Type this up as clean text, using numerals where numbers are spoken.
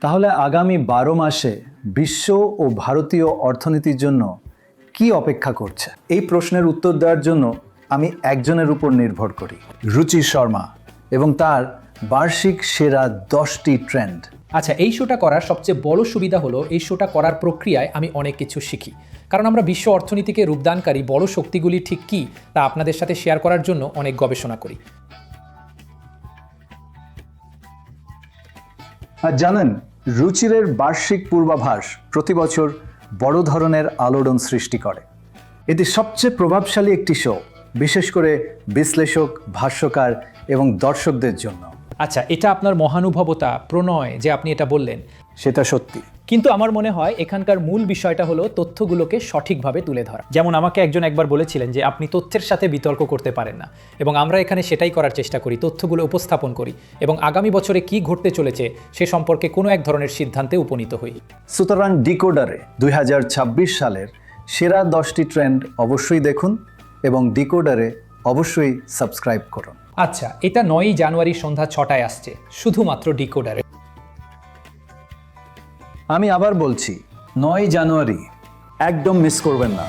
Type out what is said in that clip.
তাহলে আগামী 12 মাসে বিশ্ব ও ভারতীয় অর্থনীতির জন্য কি অপেক্ষা করছে? এই প্রশ্নের উত্তর দেওয়ার জন্য আমি একজনের উপর নির্ভর করি, রুচি শর্মা, এবং তার বার্ষিক সেরা 10টি ট্রেন্ড। আচ্ছা, এই শোটা করার সবচেয়ে বড় সুবিধা হলো এই শোটা করার প্রক্রিয়ায় আমি অনেক কিছু শিখি, কারণ আমরা বিশ্ব অর্থনীতিকে রূপদানকারী বড় শক্তিগুলি ঠিক কী তা আপনাদের সাথে শেয়ার করার জন্য অনেক গবেষণা করি। আর জানেন, রুচিরের বার্ষিক পূর্বাভাস প্রতি বছর বড় ধরনের আলোড়ন সৃষ্টি করে। এটি সবচেয়ে প্রভাবশালী একটি শো, বিশেষ করে বিশ্লেষক, ভাষ্যকার এবং দর্শকদের জন্য। আচ্ছা, এটা আপনার মহানুভবতা, প্রণয় যে আপনি এটা বললেন, সেটা সত্যি। কিন্তু আমার মনে হয় এখানকার মূল বিষয়টা হলো তথ্যগুলোকে সঠিকভাবে তুলে ধরা। যেমন আমাকে একজন একবার বলেছিলেন যে আপনি তথ্যের সাথে বিতর্ক করতে পারেন না, এবং আমরা এখানে সেটাই করার চেষ্টা করি, তথ্যগুলো উপস্থাপন করি এবং আগামী বছরে কি ঘটতে চলেছে সে সম্পর্কে কোনো এক ধরনের সিদ্ধান্তে উপনীত হই। সুতরাং ডিকোডারে 2026 সালের সেরা 10টি ট্রেন্ড অবশ্যই দেখুন এবং ডিকোডারে অবশ্যই সাবস্ক্রাইব করুন। আচ্ছা, এটা 9ই জানুয়ারি সন্ধ্যা 6টায় আসছে, শুধুমাত্র ডিকোডারে। আমি আবার বলছি, 9 জানুয়ারি, একদম মিস করবেন না।